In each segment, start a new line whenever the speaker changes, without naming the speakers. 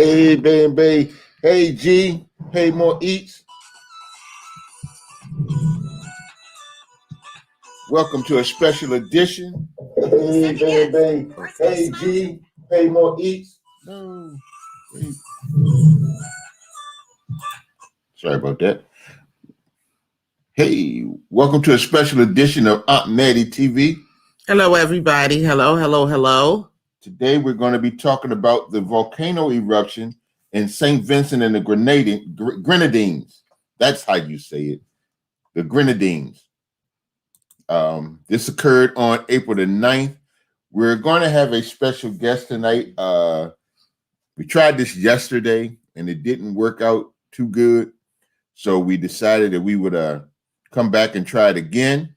Hey, baby. Hey, G. Hey, more eats. Welcome to a special edition. Hey, baby. Hey, G. Hey, more eats. No. Wait. Sorry about that. Hey, welcome to a special edition of Aunt Mattie TV.
Hello, everybody. Hello.
Today, we're going to be talking about the volcano eruption in St. Vincent and the Grenadines. That's how you say it. The Grenadines. This occurred on April the 9th. We're going to have a special guest tonight. We tried this yesterday, and it didn't work out too good. So we decided that we would come back and try it again.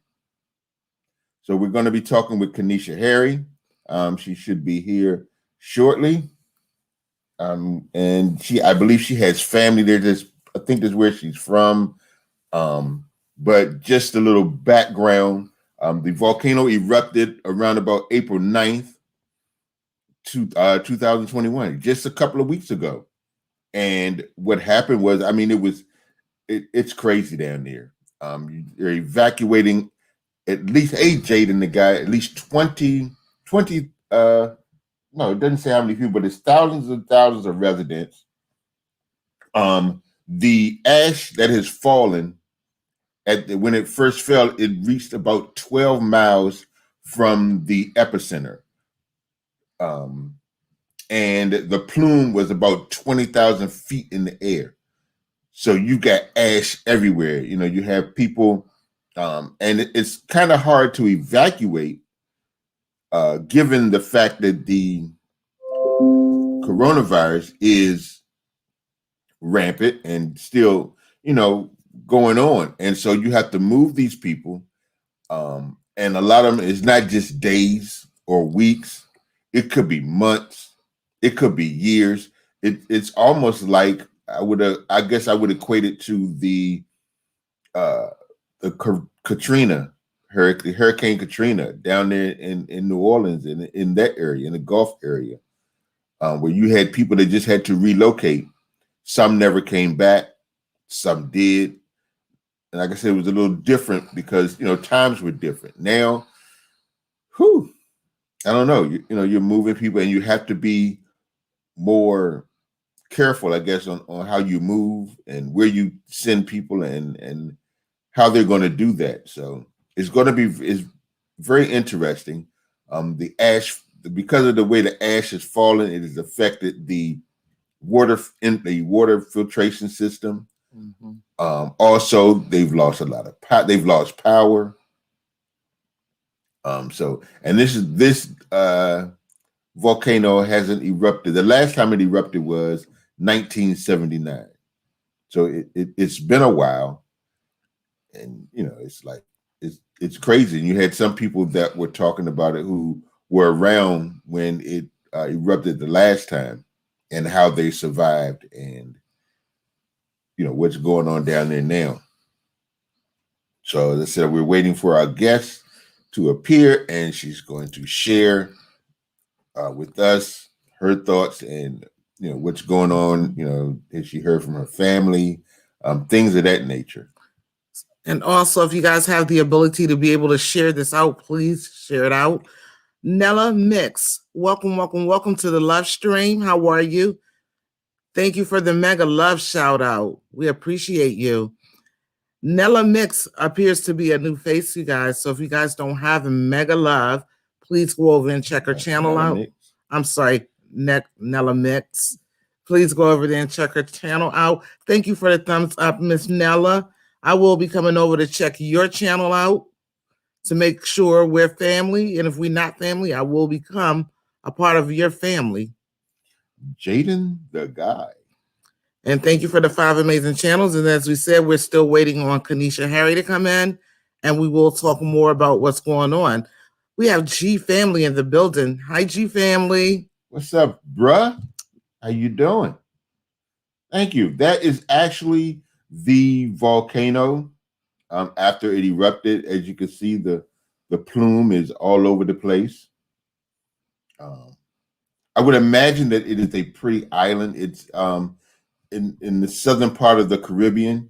So we're going to be talking with Kenesha Harry. She should be here shortly. And I believe she has family there. I think that's where she's from. But just a little background. The volcano erupted around about April 9th, 2021, just a couple of weeks ago. And what happened was, it's crazy down there. They're evacuating at least at least 20, no, it doesn't say how many people, but it's thousands and thousands of residents. The ash that has fallen when it first fell, it reached about 12 miles from the epicenter. And the plume was about 20,000 feet in the air. So you got ash everywhere. You know, you have people, and it's kind of hard to evacuate, given the fact that the coronavirus is rampant and still, going on. And so you have to move these people. And a lot of them is not just days or weeks. It could be months. It could be years. It's almost like I would equate it to the Katrina, Hurricane Katrina down there in New Orleans, in that area, in the Gulf area, where you had people that just had to relocate. Some never came back. Some did. And like I said, it was a little different because, times were different. Now, I don't know. You're moving people, and you have to be more careful, I guess, on how you move and where you send people and how they're going to do that. So it's very interesting. The ash, because of the way the ash has fallen, it has affected the water filtration system. Mm-hmm. Also, they've lost a lot of power. They've lost power. This volcano hasn't erupted. The last time it erupted was 1979. So it's been a while, and it's crazy. And you had some people that were talking about it who were around when it erupted the last time, and how they survived, and what's going on down there now. So as I said, we're waiting for our guest to appear, and she's going to share with us her thoughts and what's going on. If she heard from her family, things of that nature.
And also, if you guys have the ability to be able to share this out, please share it out. Nella Mix, welcome to the love stream. How are you? Thank you for the mega love shout out. We appreciate you. Nella Mix appears to be a new face, you guys. So if you guys don't have a mega love, please go over and check her channel out. I'm sorry, Nella Mix. Please go over there and check her channel out. Thank you for the thumbs up, Miss Nella. I will be coming over to check your channel out to make sure we're family. And if we're not family, I will become a part of your family.
Jaden the guy.
And thank you for the 5 amazing channels. And as we said, we're still waiting on Kenesha Harry to come in, and we will talk more about what's going on. We have G Family in the building. Hi, G Family.
What's up, bruh? How you doing? Thank you. That is actually the volcano after it erupted. As you can see, the plume is all over the place. I would imagine that it is a pretty island. It's in the southern part of the Caribbean,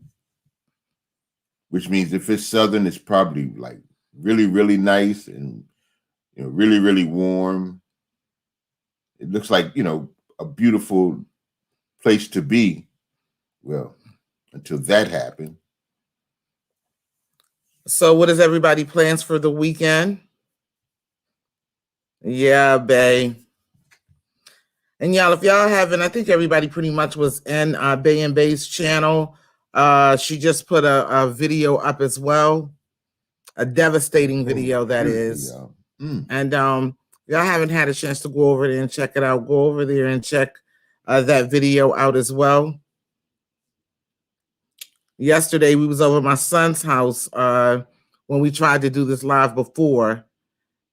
which means if it's southern, it's probably like really, really nice and really, really warm. It looks like a beautiful place to be. Well, until that happened.
So what is everybody plans for the weekend? Yeah, bae. And y'all, if y'all haven't, I think everybody pretty much was in Bay and Bay's channel. She just put a video up as well. A devastating video that is. And y'all haven't had a chance to go over there and check it out. Go over there and check that video out as well. Yesterday, we was over at my son's house when we tried to do this live before.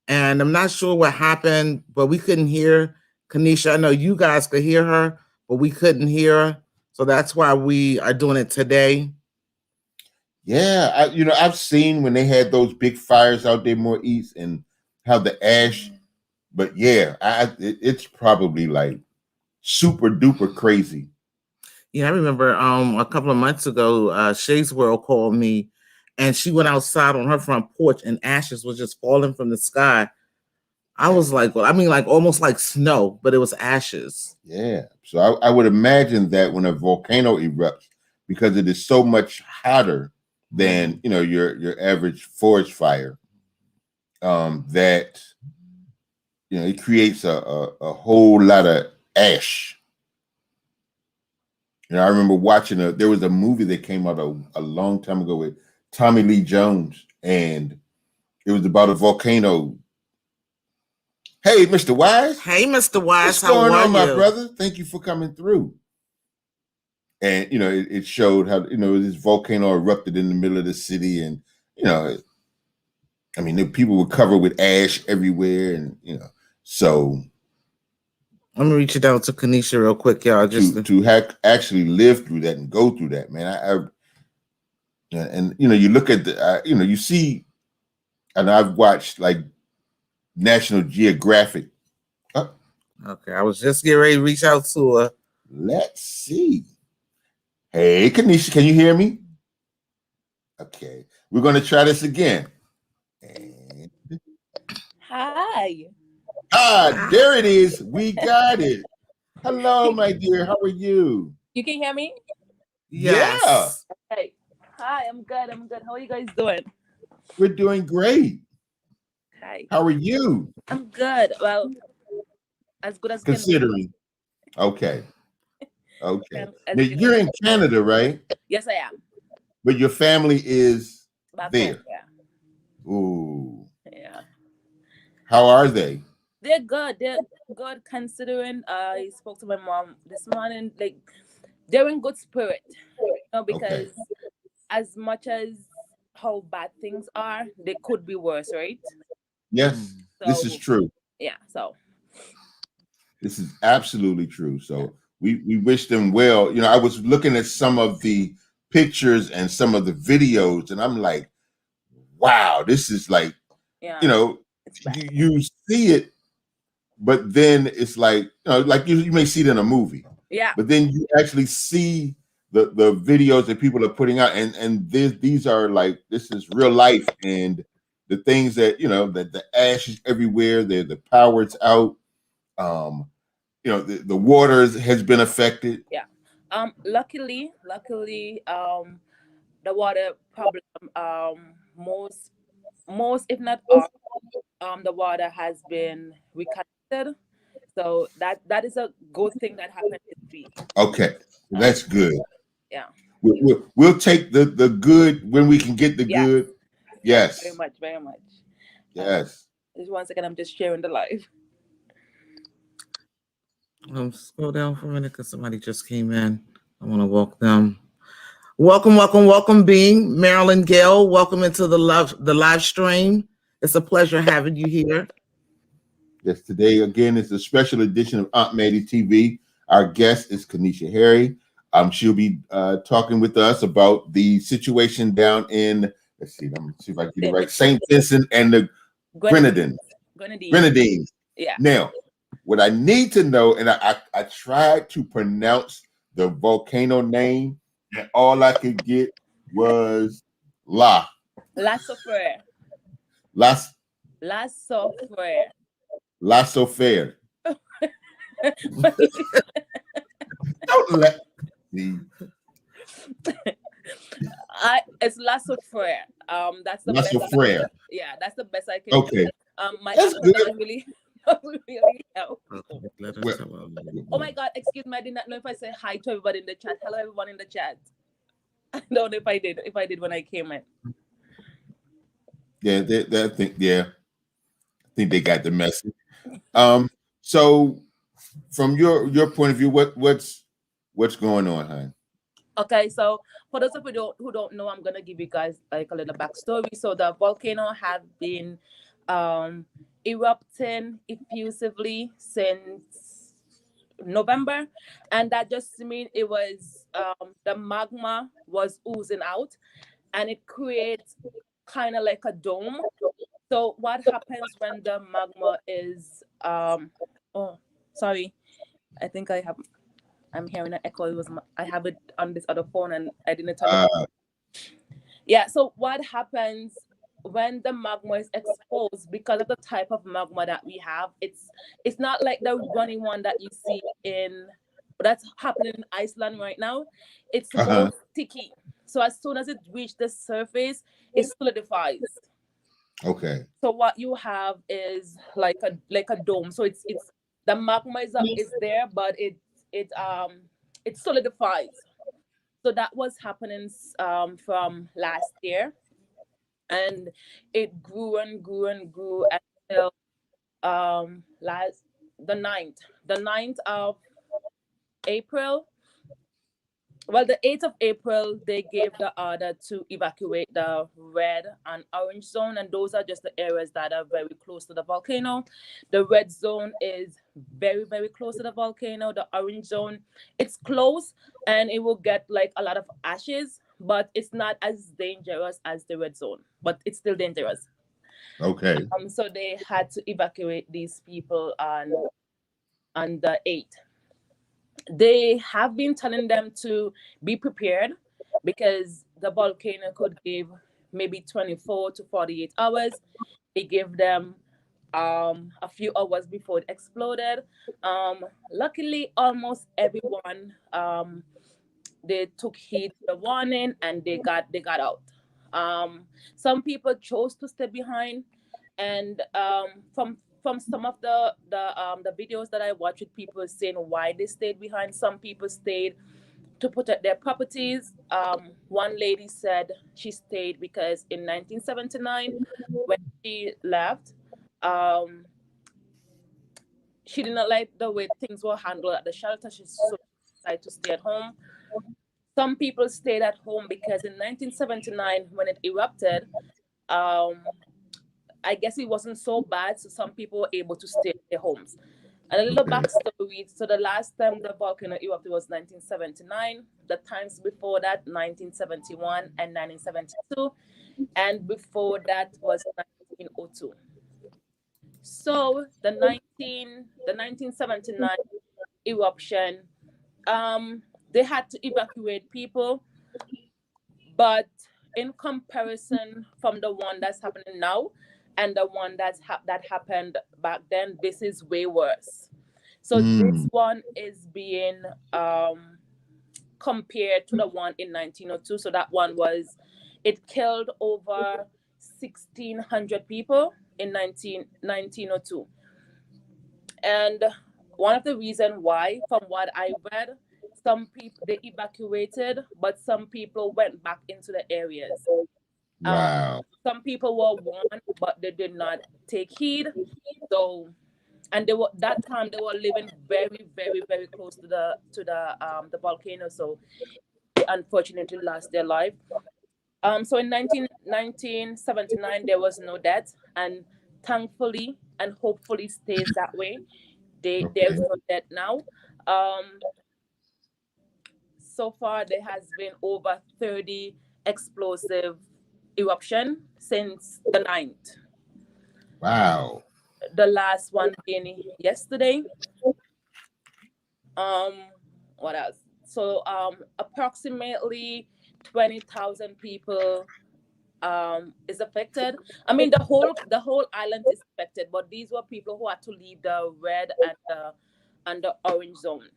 And I'm not sure what happened, but we couldn't hear Kanisha. I know you guys could hear her, but we couldn't hear her. So that's why we are doing it today.
Yeah, I've seen when they had those big fires out there more east and how the ash, but yeah, it's probably like super duper crazy.
Yeah, I remember a couple of months ago, Shay's World called me and she went outside on her front porch and ashes was just falling from the sky. I was like, well, I mean, like almost like snow, but it was ashes.
Yeah. So I would imagine that when a volcano erupts, because it is so much hotter than your average forest fire, that it creates a whole lot of ash. I remember watching there was a movie that came out a long time ago with Tommy Lee Jones, and it was about a volcano. Hey, Mr. Wise.
Hey, Mr. Wise.
What's going on, my brother? Thank you for coming through. And it showed how this volcano erupted in the middle of the city, and I mean, the people were covered with ash everywhere, and so.
I'm gonna reach it out to Kanisha real quick, y'all. Just
to actually live through that and go through that, man. And you look at the, you see, and I've watched like National Geographic.
Okay, I was just getting ready to reach out to her.
Let's see. Hey, Kanisha, can you hear me? Okay, we're gonna try this again. And...
Hi.
There it is. We got it. Hello, my dear. How are you?
You can hear me?
Yes.
Yeah. Hey. Hi, I'm good. How are you guys doing?
We're doing great.
Hi.
How are you?
I'm good. Well, as good as
considering. Okay. Okay. Now, you're in Canada, right?
Yes, I am.
But your family is
back
there.
Home, yeah.
Ooh.
Yeah.
How are they?
They're good. They're good considering I spoke to my mom this morning. Like, they're in good spirit. Because as much as how bad things are, they could be worse, right?
Yes, so, this is true.
Yeah, so.
This is absolutely true. So we wish them well. I was looking at some of the pictures and some of the videos, and I'm like, wow, this is like, you see it, but then it's like, like you may see it in a movie.
Yeah.
But then you actually see the videos that people are putting out, and these are like, this is real life, and the things that that the ash is everywhere, the power's out, the water has been affected.
Yeah. Luckily, the water problem, most if not all, the water has been reconnected. So that is a good thing that happened this week.
Okay, that's good.
Yeah.
We'll take the good when we can get the good. Yes.
Very much.
Yes.
Just 1 second, I'm just sharing the live.
Scroll down for a minute because somebody just came in. I want to welcome them. Welcome, Being Marilyn Gale. Welcome into the live stream. It's a pleasure having you here.
Yes, today again is a special edition of Aunt Mattie TV. Our guest is Kanisha Harry. She'll be talking with us about the situation down in, let's see, let me see if I get it right, St. Vincent and the Grenadines.
Grenadines.
Yeah. Now, what I need to know, and I tried to pronounce the volcano name, and all I could get was La
Lassofere.
Las
Lassofere.
La Sofer. Don't let me.
It's Lassofere. That's the
La
best.
Sofer.
Yeah, that's the best I can.
Okay,
My
that's
accent
good.
doesn't really, doesn't really help.
Okay, let us
Well,
have a little
Oh
more.
my God! Excuse me. I did not know if I said hi to everybody in the chat. Hello, everyone in the chat. I don't know if I did. If I did when I came in.
yeah, I think I think they got the message. So from your point of view, what's going on, hon?
Okay, so for those of you who don't know, I'm gonna give you guys like a little backstory. So the volcano had been erupting effusively since November, and that just means it was the magma was oozing out, and it creates kind of like a dome. So what happens when the magma is oh, sorry, I think I'm hearing an echo. I have it on this other phone and I didn't turn it
Uh,
on. Yeah, so what happens when the magma is exposed because of the type of magma that we have? It's not like the running one that you see in that's happening in Iceland right now. It's more sticky. So as soon as it reaches the surface, it solidifies.
okay.
So what you have is like a dome. So it's the magma is there, but it solidifies. So that was happening from last year, and it grew and grew and grew until last the 9th of April. Well, the 8th of April, they gave the order to evacuate the red and orange zone, and those are just the areas that are very close to the volcano. The red zone is very, very close to the volcano. The orange zone, it's close, and it will get like a lot of ashes, but it's not as dangerous as the red zone, but it's still dangerous.
Okay.
So they had to evacuate these people on the 8th. They have been telling them to be prepared because the volcano could give maybe 24 to 48 hours. They gave them a few hours before it exploded. Luckily, almost everyone they took heed to the warning and they got out. Some people chose to stay behind, and from some of the videos that I watched with people saying why they stayed behind. Some people stayed to protect their properties. One lady said she stayed because in 1979, when she left, um, she did not like the way things were handled at the shelter. So decided to stay at home. Some people stayed at home because in 1979, when it erupted, um, I guess it wasn't so bad, so some people were able to stay at their homes. And a little
Okay.
backstory. So the last time the volcano erupted was 1979. The times before that, 1971 and 1972. And before that was 1902. So the 1979 eruption, they had to evacuate people, but in comparison from the one that's happening now and the one that happened back then, this is way worse. So this one is being compared to the one in 1902. So that one it killed over 1,600 people in 1902. And one of the reasons why, from what I read, some people they evacuated, but some people went back into the areas.
Wow.
Some people were warned, but they did not take heed. So, and they were that time they were living very, very, very close to the volcano. So they unfortunately lost their life. So in 1979 there was no death, and thankfully and hopefully stays that way. There's
Okay.
no death now. Um, so far there has been over 30 explosive eruption since the 9th.
Wow.
the last one being yesterday. What else? So approximately 20,000 people is affected. I mean, the whole island is affected, but these were people who had to leave the red and the orange zone.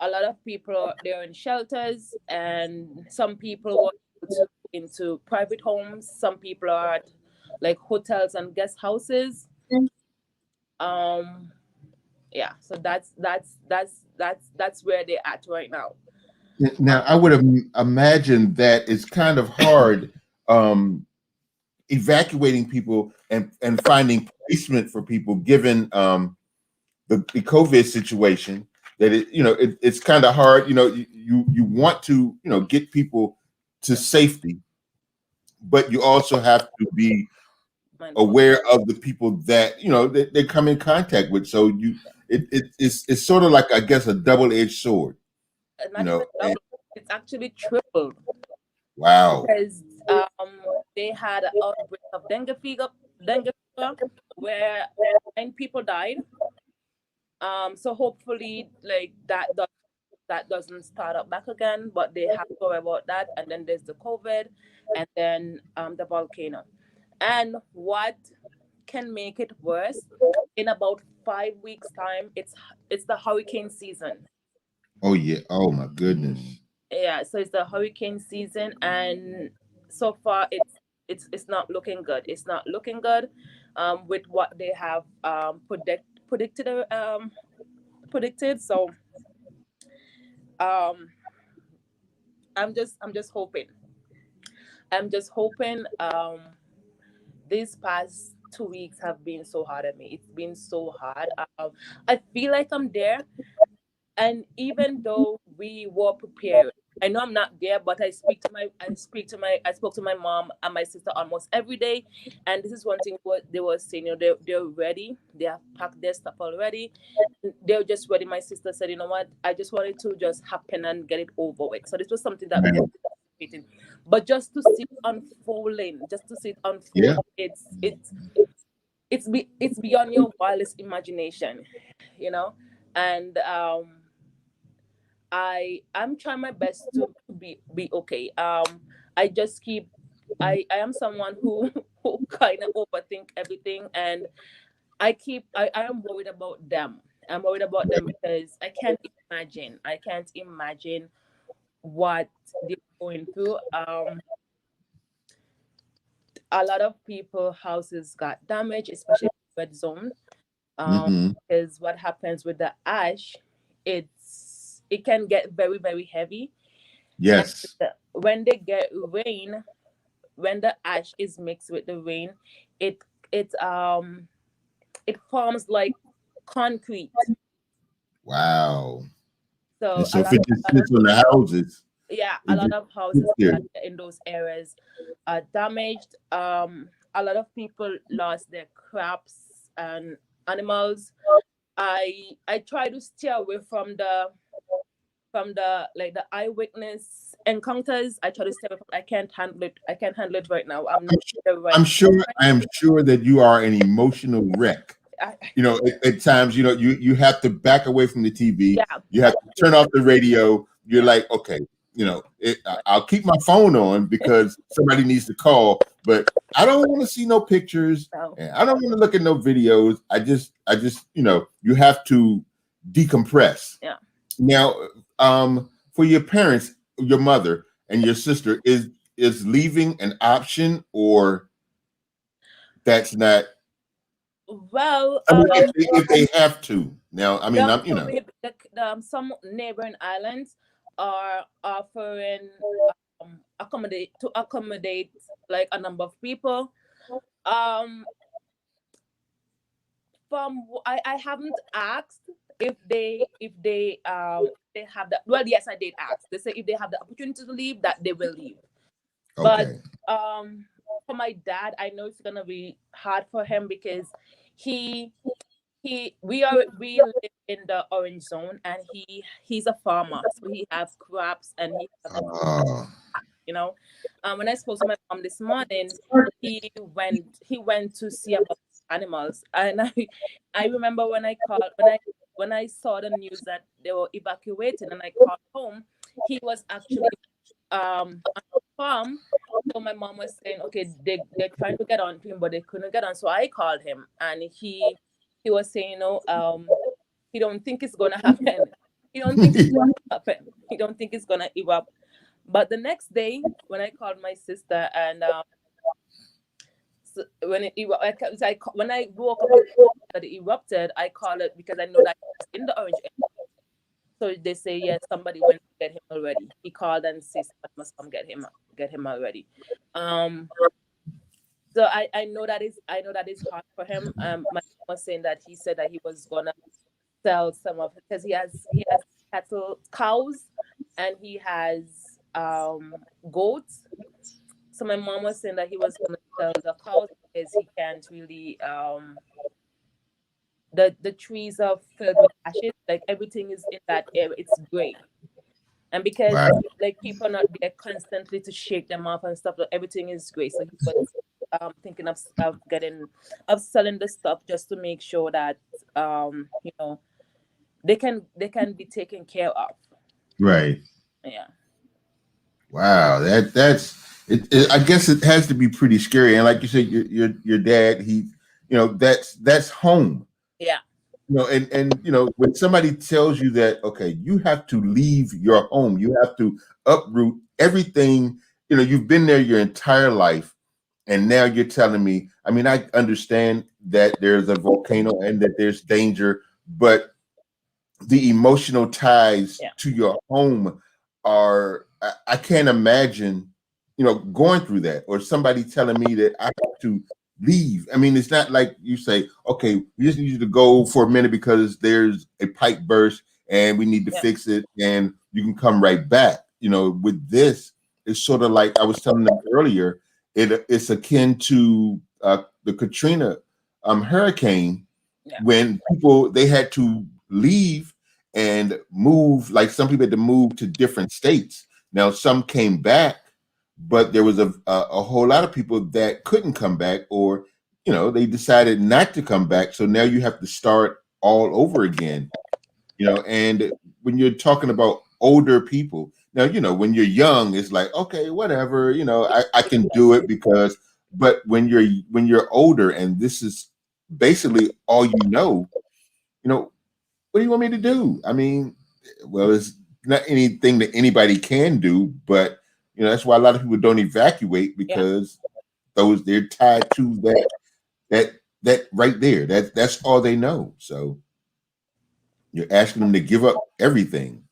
A lot of people, they're in shelters, and some people were able to into private homes. Some people are at like hotels and guest houses. Um, yeah, so that's where they're at right now.
Now, I would have imagined that it's kind of hard evacuating people and finding placement for people given the COVID situation. That it's kind of hard. You want to get people to safety, but you also have to be
Mindful.
aware of the people that they come in contact with. So it's sort of like, I guess, a double-edged sword.
Not even double, it's actually tripled.
Wow.
Because they had an outbreak of dengue fever where 9 people died. So hopefully, like that doesn't start up back again. But they have to worry about that. And then there's the COVID, and then the volcano. And what can make it worse? In about 5 weeks' time, it's the hurricane season.
Oh yeah. Oh my goodness.
Yeah, so it's the hurricane season, and so far it's not looking good. It's not looking good with what they have predicted. So um I'm just hoping. These past 2 weeks have been so hard at me. It's been so hard. I feel like I'm there. And even though we were prepared, I know I'm not there, but I spoke to my mom and my sister almost every day. And this is one thing what they were saying, they're ready. They have packed their stuff already. They're just ready. My sister said, you know what, I just wanted to just happen and get it over with. So this was something that we were anticipating. But just to see it unfolding,
Yeah.
it's beyond your wildest imagination, you know. And I'm trying my best to be okay. I just keep I am someone who who kind of overthink everything, and I am worried about them. I'm worried about them because I can't imagine what they're going through. A lot of people houses got damaged, especially in the red zone.
Hmm.
Because what happens with the ash, it can get very very heavy. And
Yes.
when they get rain, when the ash is mixed with the rain, it it um it forms like concrete.
Wow.
So
And so if it just sits on the houses,
yeah, a
it
lot
just
of
sits
houses
there.
that are in those areas are damaged. A lot of people lost their crops and animals. I try to stay away from the like the eyewitness encounters. I try to stay away from. I can't handle it right now. I'm not in the right.
I am sure that you are an emotional wreck.
I,
At times, you have to back away from the TV.
yeah,
You have to turn off the radio. You're
yeah.
like, okay, I'll keep my phone on because somebody needs to call, but I don't want to see no pictures
So,
and I don't want to look at no videos. I just, you have to decompress.
yeah.
Now, for your parents, your mother and your sister, is leaving an option, or that's not?
Well,
I mean, if they have to. Now, I mean,
the
I'm,
some neighboring islands are offering accommodate like a number of people. Um, I haven't asked if they have that. Well, yes, I did ask. They say if they have the opportunity to leave, that they will leave. But
okay.
for my dad, I know it's gonna be hard for him because he we live in the orange zone, and he's a farmer, so he has crops and he has
Uh,
you know. When I spoke to my mom this morning, he went to see about animals. And I remember when I called when I saw the news that they were evacuating, and I called home, he was actually on the farm. So my mom was saying, okay, they're trying to get on to him, but they couldn't get on. So I called him, and he was saying, he don't think it's gonna happen. He don't think it's gonna happen. He don't think it's gonna erupt. But the next day, when I called my sister, and so when when I woke up that it erupted, I called it because I know that it was in the orange area. So they say, yes, somebody went to get him already. He called and said, "I must come get him already." So I know that is hard for him. My mom was saying that he said that he was gonna sell some of it because he has cows, and he has goats. So my mom was saying that he was gonna sell the cows because he can't really the trees are filled with ashes, like everything is in that area, it's gray. And because
Wow.
like people are not there constantly to shake them off and stuff, everything is gray. So he was thinking of selling the stuff just to make sure that they can be taken care of.
Right.
Yeah.
Wow. That's it. I guess it has to be pretty scary. And like you said, your dad, that's home.
Yeah.
And when somebody tells you that, okay, you have to leave your home, you have to uproot everything, you've been there your entire life, and now you're telling me, I mean, I understand that there's a volcano and that there's danger, but the emotional ties to your home I can't imagine, going through that, or somebody telling me that I have to leave. I mean, it's not like you say, okay, we just need you to go for a minute because there's a pipe burst and we need to fix it, and you can come right back. With this, it's sort of like I was telling them earlier, it's akin to the Katrina hurricane, when they had to leave and move, like some people had to move to different states. Now, some came back, but there was a whole lot of people that couldn't come back, or they decided not to come back. So now you have to start all over again. And when you're talking about older people, now when you're young, it's like, okay, whatever, I can do it but when you're older and this is basically all what do you want me to do? I mean, well, it's not anything that anybody can do, but that's why a lot of people don't evacuate, because they're tied to that right there. That's all they know. So you're asking them to give up everything.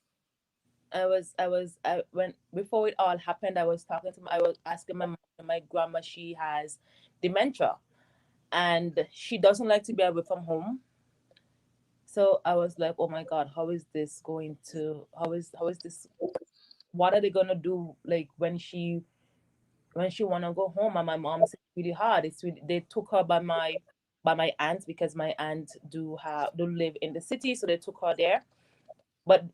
When before it all happened, I was asking my mom, my grandma, she has dementia, and she doesn't like to be away from home. So I was like, oh my God, how is this? What are they gonna do? Like when she wanna go home? And my mom said it's really hard. They took her by my aunt, because my aunt do live in the city, so they took her there. But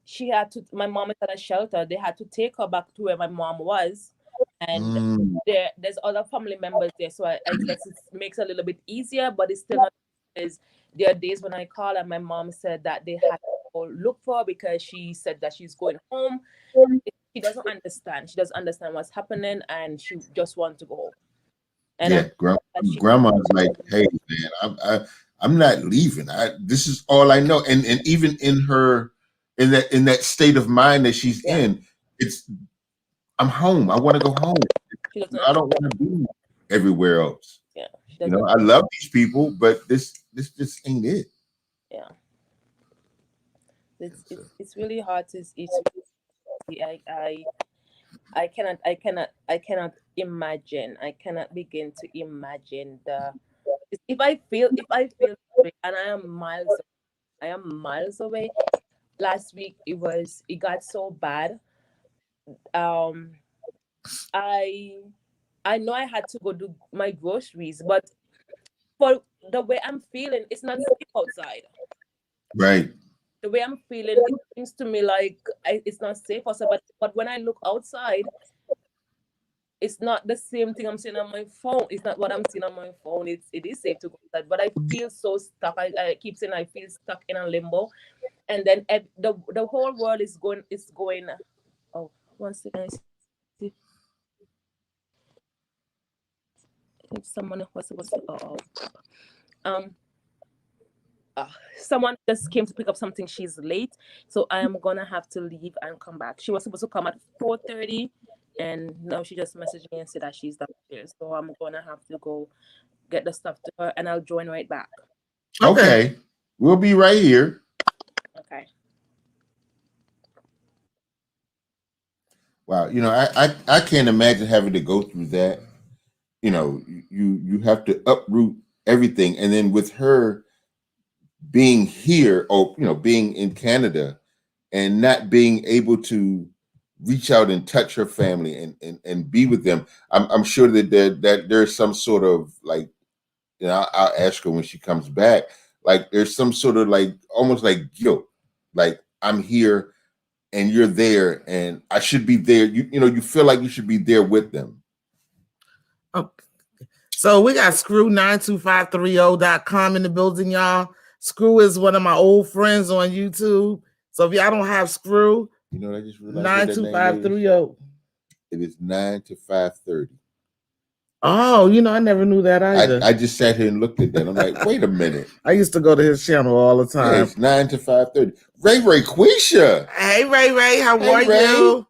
my mom is at a shelter. They had to take her back to where my mom was. And there's other family members there. So I guess it makes it a little bit easier, but it's still not, because there are days when I call and my mom said that they had to look for her because she said that she's going home. She doesn't understand. She doesn't understand what's happening, and she just wants to go home. And
grandma's like, hey man, I'm not leaving. This is all I know. And even in that state of mind that she's in, I'm home. I want to go home. I don't want to be everywhere else.
Yeah.
I love these people, but this just ain't it.
Yeah. It's really hard to I cannot imagine. I cannot begin to imagine if I feel and I am miles away. Last week it got so bad. I know I had to go do my groceries, but for the way I'm feeling, it's not safe outside.
Right.
The way I'm feeling, it seems to me like it's not safe outside. But when I look outside, it's not the same thing I'm seeing on my phone. It's not what I'm seeing on my phone. It is safe to go outside, but I feel so stuck. I keep saying I feel stuck in a limbo, and then the whole world is going. Oh, one second. I see if someone was supposed to. Um. Someone just came to pick up something. She's late, so I am gonna have to leave and come back. She was supposed to come at 4:30, and now she just messaged me and said that she's downstairs. So I'm gonna have to go get the stuff to her, and I'll join right back.
Okay. We'll be right here.
Okay.
Wow. I can't imagine having to go through that. You have to uproot everything. And then with her being here, or being in Canada, and not being able to reach out and touch her family and be with them, I'm sure that there's some sort of like, I'll ask her when she comes back, like there's some sort of like almost like guilt, like I'm here and you're there and I should be there. You feel like you should be there with them.
Okay. So we got Screw92530.com in the building, y'all. Screw is one of my old friends on YouTube. So if y'all don't have Screw,
I just realized
92530.
It is 9 to 5:30.
Oh, I never knew that either.
I just sat here and looked at that. I'm like, wait a minute.
I used to go to his channel all the time.
Yeah, it's 9 to 5:30. Ray Quisha.
Hey, Ray, how are you?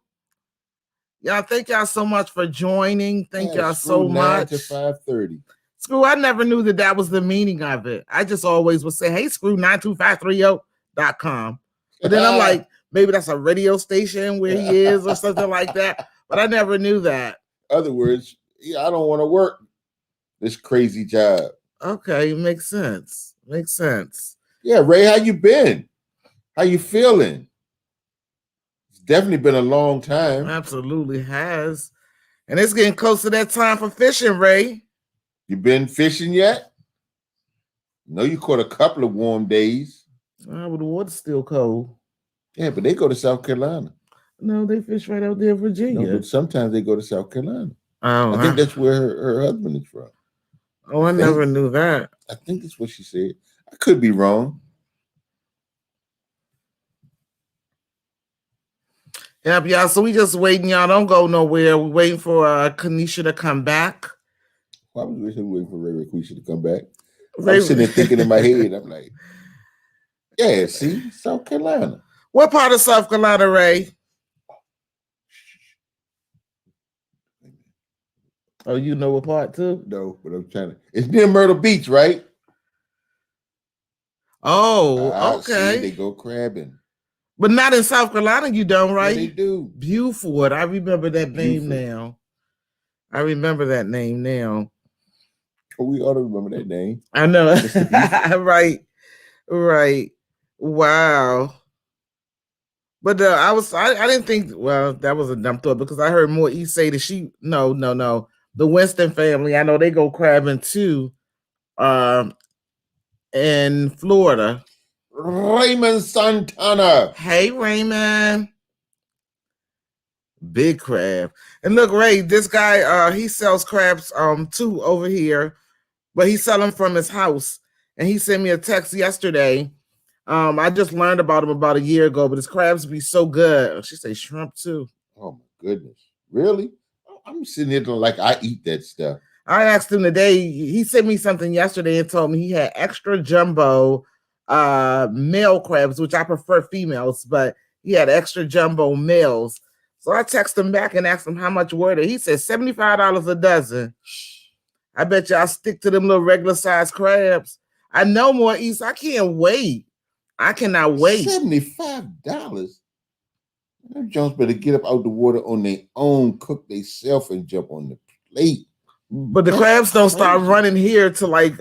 Y'all, thank y'all so much for joining. Thank y'all so much.
9 to 5:30.
Screw, I never knew that was the meaning of it. I just always would say, hey, Screw92530.com. But then I'm like, maybe that's a radio station where he is or something like that. But I never knew that.
Other words, I don't want to work this crazy job.
Okay, makes sense.
Yeah, Ray, how you been? How you feeling? It's definitely been a long time.
Absolutely has. And it's getting close to that time for fishing, Ray.
You been fishing yet? No, you caught a couple of warm days.
But the water's still cold.
Yeah, but they go to South Carolina.
No, they fish right out there in Virginia.
No, but sometimes they go to South Carolina.
Oh,
I think that's where her husband is from.
Oh, I never knew that.
I think that's what she said. I could be wrong.
Yep, y'all. So we just waiting. Y'all don't go nowhere. We're waiting for Kanisha to come back.
Why was we waiting for Ray Quisha to come back? I'm sitting there thinking in my head. I'm like, yeah, see, South Carolina.
What part of South Carolina, Ray? Oh, you know what part too?
No, but I'm trying to. It's near Myrtle Beach, right?
Oh, okay.
See, they go crabbing.
But not in South Carolina, you don't, right?
Yeah, they do.
Beaufort. I remember that name now.
Oh, we ought to remember that name.
I know. Right. Wow. But I didn't think, well, that was a dumb thought because I heard more East say that no. The Winston family, I know they go crabbing too in Florida.
Raymond Santana.
Hey, Raymond. Big crab. And look, Ray, this guy, he sells crabs too over here, but he sells them from his house. And he sent me a text yesterday. I just learned about him about a year ago, but his crabs be so good. She say shrimp too.
Oh my goodness. Really? I'm sitting here like I eat that stuff.
I asked him today, he sent me something yesterday and told me he had extra jumbo male crabs, which I prefer females, but he had extra jumbo males. So I texted him back and asked him how much were they. He said $75 a dozen. I bet y'all stick to them little regular size crabs. I know more East. I can't wait. I cannot wait.
$75. Them Jones better get up out the water on their own, cook themselves, and jump on the plate.
But the crabs don't start running here till like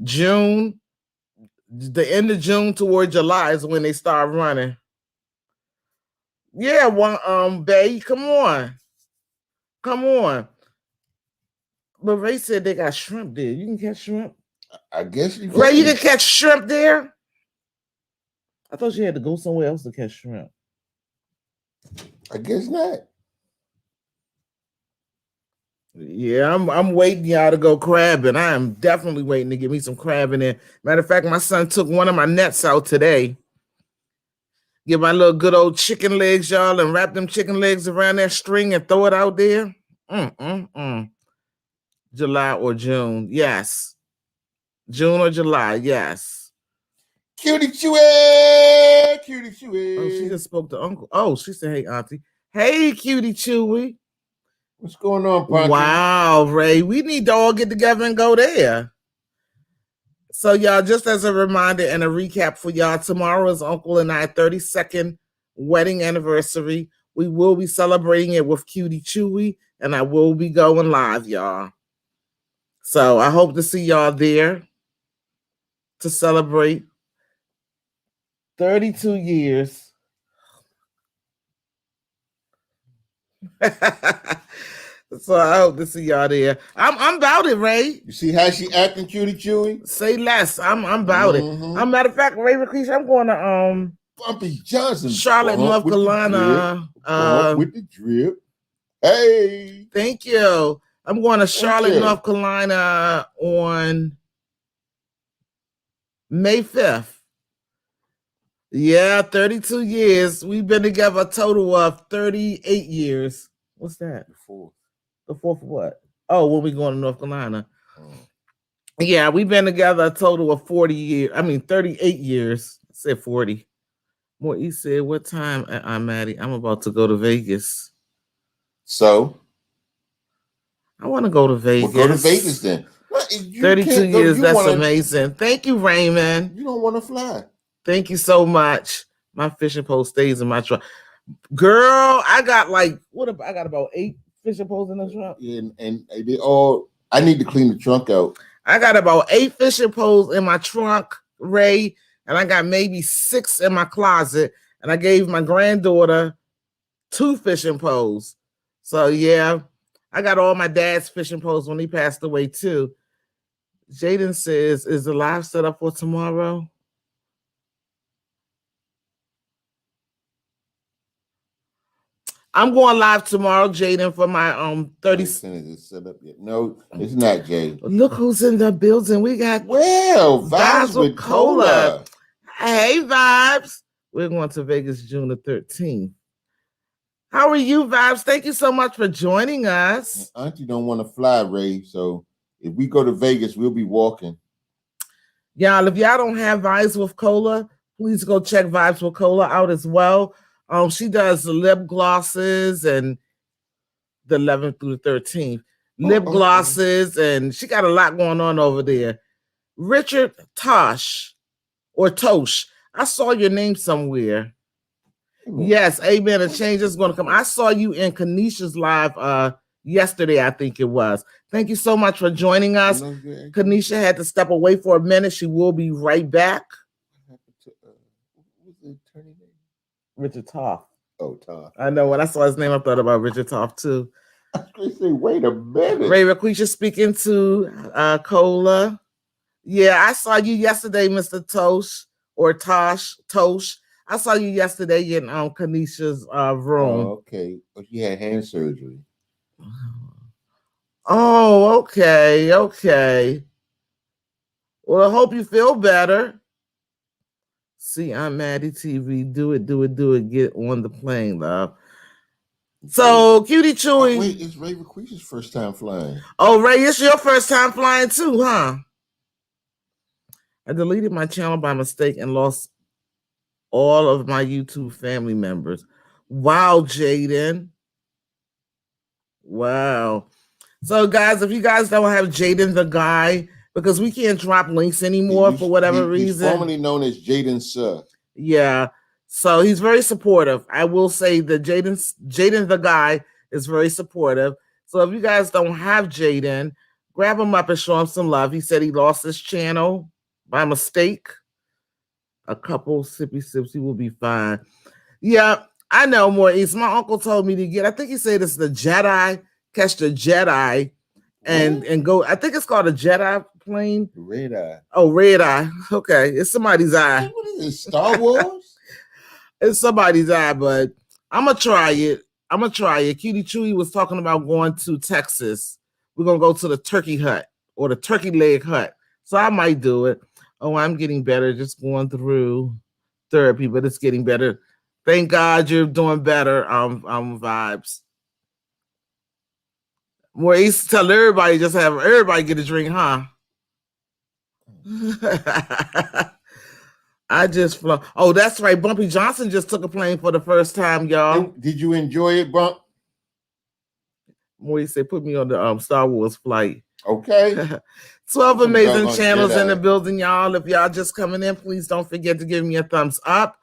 June. The end of June toward July is when they start running. Yeah, babe, come on. But Ray said they got shrimp there. You can catch shrimp.
I guess you can.
Ray, you can catch shrimp there? I thought you had to go somewhere else to catch shrimp.
I guess not.
Yeah, I'm waiting y'all to go crabbing. I am definitely waiting to get me some crabbing in. Matter of fact, my son took one of my nets out today. Get my little good old chicken legs, y'all, and wrap them chicken legs around that string and throw it out there. July or June, yes. June or July, yes.
Cutie Chewy, Cutie Chewy.
Oh, she just spoke to Uncle. Oh, she said, "Hey, Auntie." Hey, Cutie Chewy.
What's going on, Poncho?
Wow, Ray. We need to all get together and go there. So, y'all, just as a reminder and a recap for y'all, tomorrow is Uncle and I 32nd wedding anniversary. We will be celebrating it with Cutie Chewy, and I will be going live, y'all. So I hope to see y'all there to celebrate 32 years. So I hope to see y'all there. I'm about it, Ray.
You see how she acting, Cutie Chewy?
Say less. I'm about it. Matter of fact, Ray Rickesh, I'm going to
Bumpy Johnson,
Charlotte, North Carolina.
With the drip. Hey.
Thank you. I'm going to Charlotte, North Carolina on May 5th. Yeah, 32 years. We've been together a total of 38 years. What's that? The fourth of what? Oh, when we going to North Carolina. Yeah, we've been together a total of 38 years. I said 40. He said, what time, Mattie? I'm about to go to Vegas.
So?
I want to go to Vegas.
Well, go to Vegas then.
32 years, that's amazing. Thank you, Raymond.
You don't want to fly.
Thank you so much. My fishing pole stays in my truck. Girl, I got about 8 fishing poles in the trunk.
Yeah, and they all, I need to clean the trunk out.
I got about 8 fishing poles in my trunk, Ray, and I got maybe 6 in my closet. And I gave my granddaughter 2 fishing poles. So yeah, I got all my dad's fishing poles when he passed away too. Jaden says, is the live set up for tomorrow? I'm going live tomorrow, Jaden, for my 30.
Is it set up yet? No, it's not, Jay.
Look who's in the building. We got
Vibes with Cola.
Hey, Vibes. We're going to Vegas June the 13th. How are you, Vibes? Thank you so much for joining us.
Auntie don't want to fly, Ray. So if we go to Vegas, we'll be walking.
Y'all, if y'all don't have Vibes with Cola, please go check Vibes with Cola out as well. She does the lip glosses and the 11th through the 13th. Lip glosses, and she got a lot going on over there. Richard Tosh, or Tosh, I saw your name somewhere. Yes, amen. A change is going to come. I saw you in Kanisha's live yesterday, I think it was. Thank you so much for joining us. Kanisha had to step away for a minute. She will be right back. Richard Toff.
Oh, Toff.
I know. When I saw his name, I thought about Richard Toff too.
I was going to say, wait a minute.
Ray Raquisha speaking to Cola. Yeah, I saw you yesterday, Mr. Tosh or Tosh. I saw you yesterday in Kanisha's room.
Oh, okay. But she had hand surgery.
Oh, okay. Well, I hope you feel better. See, I'm Mattie TV. Do it. Get on the plane, love. So, Cutie Chewy.
Wait, it's Ray Raquisha's first time flying.
Oh, Ray, it's your first time flying too, huh? I deleted my channel by mistake and lost all of my YouTube family members. Wow, Jaden. Wow. So, guys, if you guys don't have Jaden the guy, because we can't drop links anymore for whatever reason.
He's formerly known as Jaden Sir.
Yeah. So he's very supportive. I will say that Jaden the guy is very supportive. So if you guys don't have Jaden, grab him up and show him some love. He said he lost his channel by mistake. A couple sippy sips, he will be fine. Yeah, I know, Maurice. My uncle told me to get, I think he said it's the Jedi, catch the Jedi and go. I think it's called a Jedi plane.
Red Eye.
Oh, Red Eye. Okay. It's somebody's eye.
What is it, Star Wars?
It's somebody's eye, but I'm going to try it. Cutie Chewy was talking about going to Texas. we're gonna go to the turkey hut or the turkey leg hut. So I might do it. Oh, I'm getting better, just going through therapy, but it's getting better. Thank God you're doing better. Vibes. Maurice, tell everybody, just have everybody get a drink, huh? I just flew. Oh, that's right. Bumpy Johnson just took a plane for the first time, y'all.
Did you enjoy it, Bump?
Maurice said, put me on the Star Wars flight.
Okay.
12 amazing channels in the
Jedi.
building, y'all. If y'all just coming in, please don't forget to give me a thumbs up.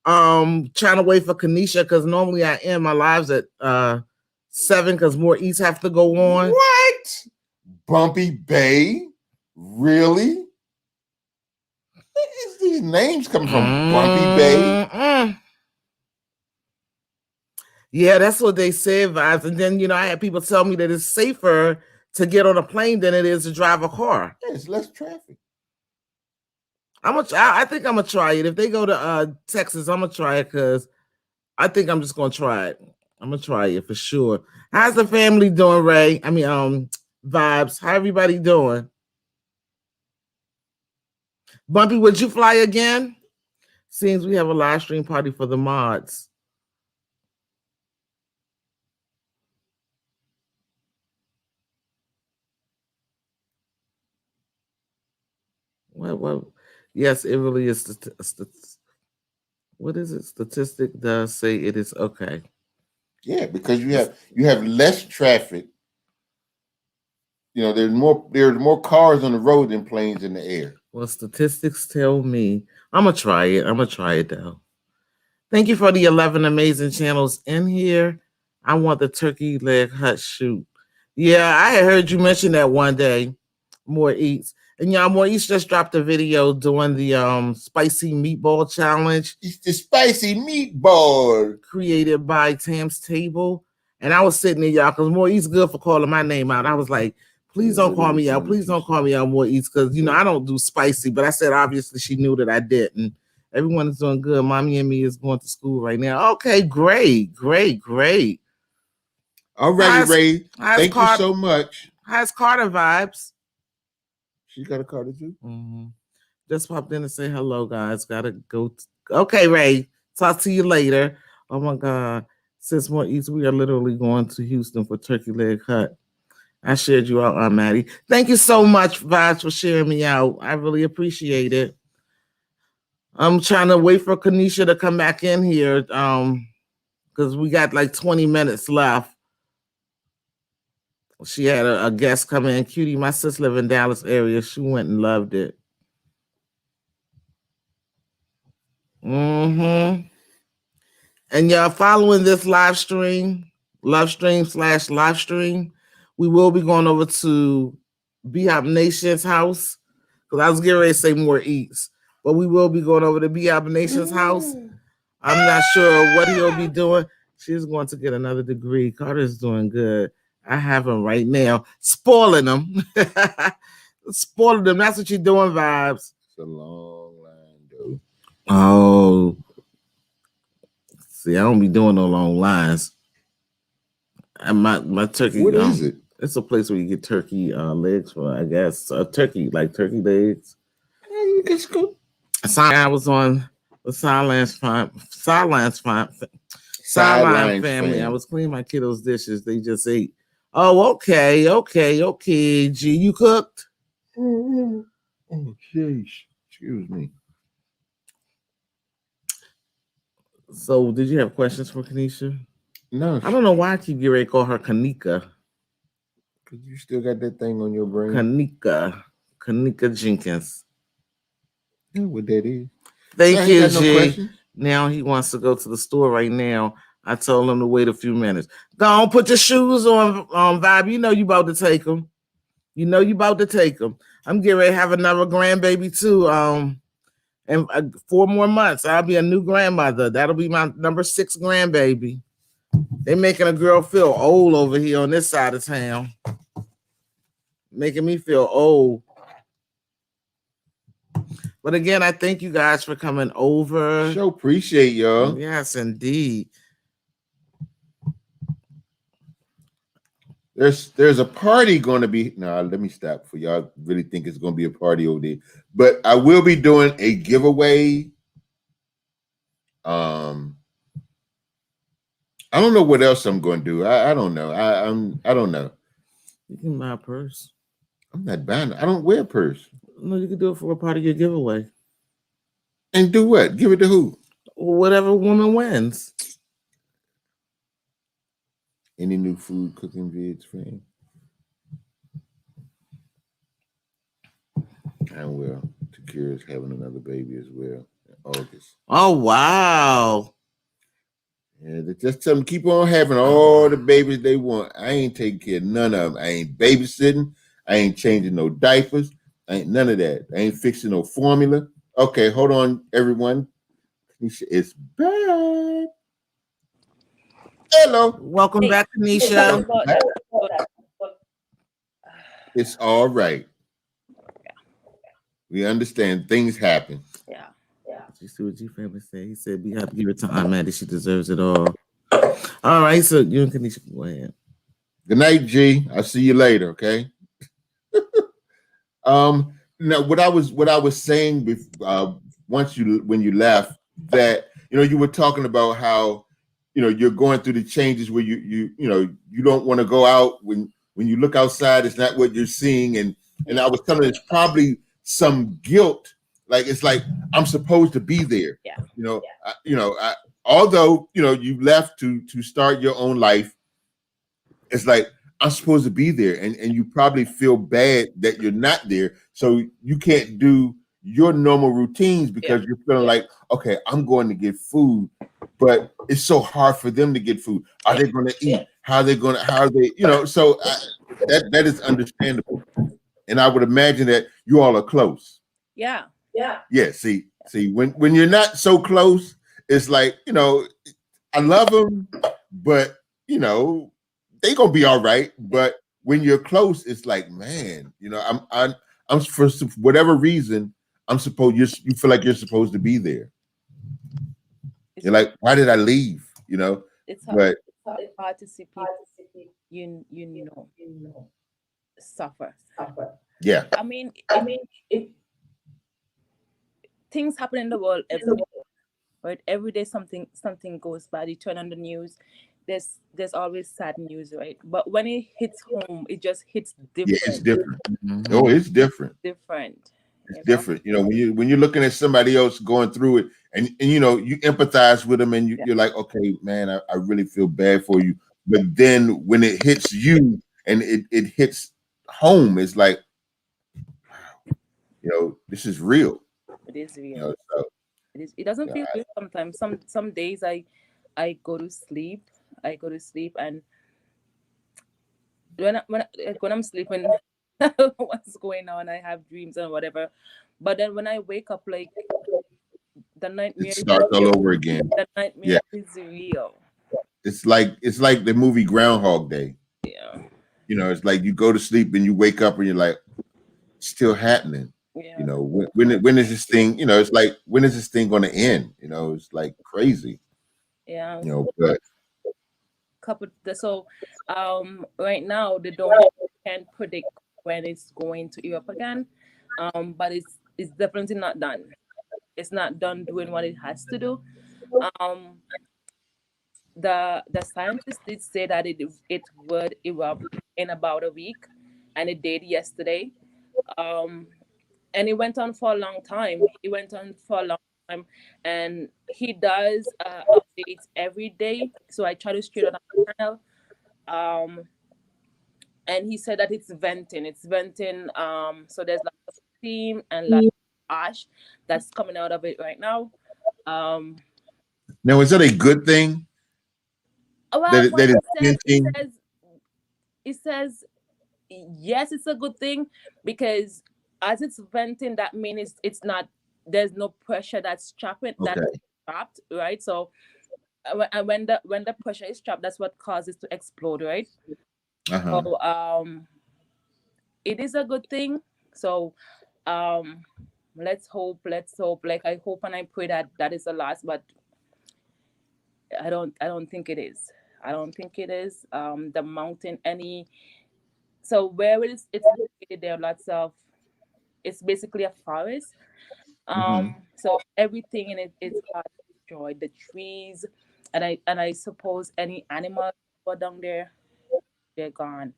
Trying to wait for Kanisha because normally I end my lives at 7 because more eats have to go on.
What? Bumpy Bay? Really? Where is these names coming from? Bumpy Bay?
Yeah, that's what they say, Vibes. And then, I had people tell me that it's safer to get on a plane than it is to drive a car.
Yeah, it's less traffic.
I think I'm gonna try it. If they go to Texas, I'm gonna try it because I think I'm just gonna try it. I'm gonna try it for sure. How's the family doing, Ray? I mean, Vibes. How everybody doing? Bumpy, would you fly again? Seems we have a live stream party for the mods. Well, yes, it really is. What is it? Statistic does say it is okay.
Yeah, because you have less traffic. There's more cars on the road than planes in the air.
Well, statistics tell me I'm gonna try it. I'm gonna try it though. Thank you for the 11 amazing channels in here. I want the turkey leg hut shoot. Yeah, I had heard you mention that one day. More Eats. And y'all, More Eats just dropped a video doing the spicy meatball challenge.
It's the spicy meatball
created by Tam's Table. And I was sitting there, y'all, because More Eats good for calling my name out. I was like, please don't call me out. Please don't call me out, More Eats, because I don't do spicy. But I said obviously she knew that I didn't. Everyone is doing good. Mommy and me is going to school right now. Okay, great.
All righty, Ray. Thank you so much.
How's Carter Vibes?
She got a Carter too?
Mm-hmm. Just popped in and say hello, guys. Gotta go. Okay, Ray. Talk to you later. Oh my God. Since More Eats, we are literally going to Houston for Turkey Leg Hut. I shared you out, Aunt Mattie. Thank you so much, Vibes, for sharing me out. I really appreciate it. I'm trying to wait for Kanisha to come back in here because we got like 20 minutes left. She had a guest come in. Cutie, my sis live in Dallas area. She went and loved it. And y'all following this live stream, live stream, we will be going over to B-Hop Nation's house. Because I was getting ready to say More Eats. But we will be going over to B-Hop Nation's house. I'm not sure what he'll be doing. She's going to get another degree. Carter's doing good. I have him right now. Spoiling them. Spoiling them. That's what you're doing, Vibes.
It's a long line, though.
Oh. See, I don't be doing no long lines. And my turkey.
What is it?
It's a place where you get turkey legs for, I guess. Turkey, like turkey legs.
Yeah, you just go.
I was on the Sideline family. I was cleaning my kiddos' dishes. They just ate. Oh, okay. G, you cooked?
Oh, jeez. Excuse me.
So, did you have questions for Kanisha?
No.
I don't know why I keep getting ready to call her Kanika.
Because you still got that thing on your brain.
Kanika Jenkins.
You know what that is.
Thank you, G. Now he wants to go to the store right now. I told him to wait a few minutes. Go on, put your shoes on, Vibe. You know you about to take them. I'm getting ready to have another grandbaby too. And 4 more months, I'll be a new grandmother. That'll be my number 6 grandbaby. They making a girl feel old over here on this side of town. Making me feel old. But again, I thank you guys for coming over.
Sure appreciate y'all.
Yes, indeed.
There's a party going to be. No, let me stop for y'all. Really think it's going to be a party over there, but I will be doing a giveaway. I don't know what else I'm going to do. I don't know. I don't know.
You can buy a purse.
I'm not buying. I don't wear a purse.
No, you can do it for a part of your giveaway.
And do what? Give it to who?
Whatever woman wins.
Any new food cooking vids, friend? I will. Takira's having another baby as well in August.
Oh wow.
Yeah, just tell them keep on having all the babies they want. I ain't taking care of none of them. I ain't babysitting. I ain't changing no diapers. I ain't none of that. I ain't fixing no formula. Okay, hold on, everyone. It's back. Hello.
Welcome back, Tanisha.
It's all right. We understand things happen.
Yeah.
You see what G family said? He said we have to give her time, Mattie. She deserves it all. All right, so you and Tanisha can go ahead.
Good night, G. I'll see you later, okay? Now what I was saying when you left, that you were talking about how you're going through the changes where you don't want to go out. When you look outside, it's not what you're seeing, and I was telling it's probably some guilt, like it's like I'm supposed to be there. Although you left to start your own life, it's like I'm supposed to be there, and you probably feel bad that you're not there, so you can't do your normal routines because you're feeling like, okay, I'm going to get food, but it's so hard for them to get food. Are they going to eat? How are they? So that is understandable, and I would imagine that you all are close.
Yeah.
See, when you're not so close, it's like I love them, but they gonna be all right. But when you're close, it's like, man, I'm for whatever reason, you feel like you're supposed to be there. You're like, why did I leave?
It's hard. It's hard to see people suffer.
Yeah.
I mean, things happen in the world every day, right? Every day something goes bad. You turn on the news, there's always sad news, right? But when it hits home, it just hits different.
Yeah, it's different. Oh, it's different.
Different.
It's different. When you're looking at somebody else going through it, and you empathize with them, and you're like, okay, man, I really feel bad for you. But then when it hits you and it hits home, it's like, wow, this is real.
It is real. It doesn't feel good sometimes. Some days I go to sleep. And when I'm sleeping, what's going on? I have dreams and whatever. But then when I wake up, like the nightmare
starts all over again.
The nightmare is real.
It's like the movie Groundhog Day.
Yeah.
It's like you go to sleep and you wake up and you're like, it's still happening.
Yeah.
When is this thing? It's like, when is this thing going to end? It's like crazy.
Yeah.
But
right now they can't predict when it's going to Europe again. But it's definitely not done. It's not done doing what it has to do. The scientists did say that it would erupt in about a week, and it did yesterday. And it went on for a long time. And he does updates every day. So I try to straight on the channel. And he said that it's venting. So there's lots of steam and lots of ash that's coming out of it right now.
Now, is that a good thing?
Well, it says yes, it's a good thing, because as it's venting, that means it's not, there's no pressure that's trapped, right? So when the pressure is trapped, that's what causes to explode, right? So it is a good thing. So let's hope, like I hope and I pray that is the last, but I don't think it is. I don't think it is. The mountain, so where it's located, there are lots of, it's basically a forest. So everything in it is hard to destroy. The trees, and I suppose any animals were down there, they're gone.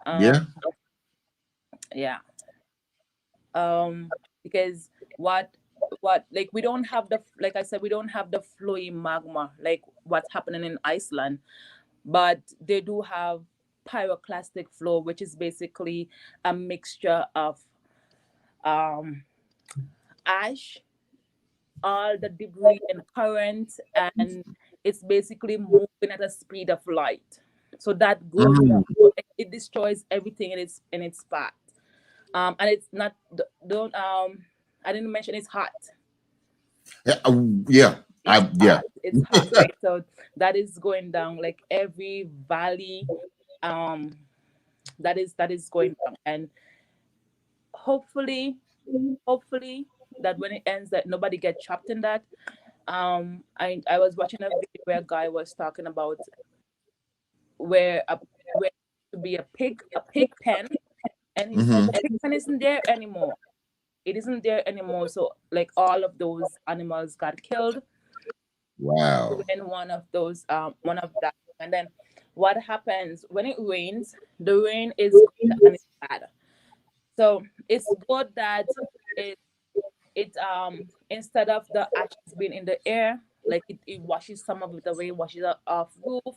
Um,
Yeah.
yeah. Because what like we don't have the, like I said, we don't have the flowing magma like what's happening in Iceland, but they do have pyroclastic flow, which is basically a mixture of um ash, all the debris and current, and it's basically moving at a speed of light. So that goes
Mm.
it destroys everything in its path. And it's not, don't I didn't mention it's hot.
Yeah. Yeah.
It's
Yeah.
hot. It's hot, right? So that is going down like every valley. Um, that is going down, and hopefully, hopefully that when it ends, that nobody get trapped in that. I was watching a video where a guy was talking about where to be a pig pen, and he said
Hmm.
the pig pen isn't there anymore. It isn't there anymore. So like all of those animals got killed
Wow.
in one of that. And then what happens when it rains? The rain is good and it's bad. So it's good that it instead of the ashes being in the air, like it washes some of it away, washes it off roof,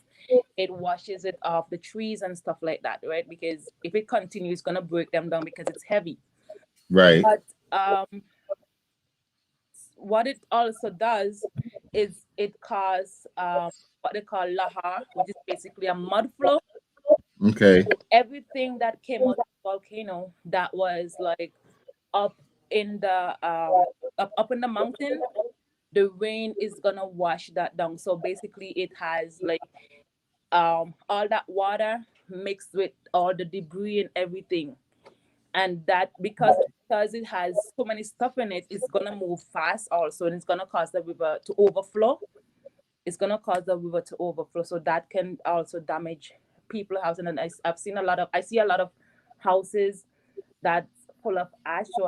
it washes it off the trees and stuff like that, right? Because if it continues, it's gonna break them down because it's heavy.
Right.
But what it also does is it causes what they call lahar, which is basically a mud flow.
Okay.
Everything that came out of the volcano that was like up in the up in the mountain, the rain is gonna wash that down. So basically it has like all that water mixed with all the debris and everything. And that because it has so many stuff in it, it's gonna move fast also, and it's gonna cause the river to overflow. It's gonna cause the river to overflow, so that can also damage people housing. And I see a lot of houses that's full of ash. So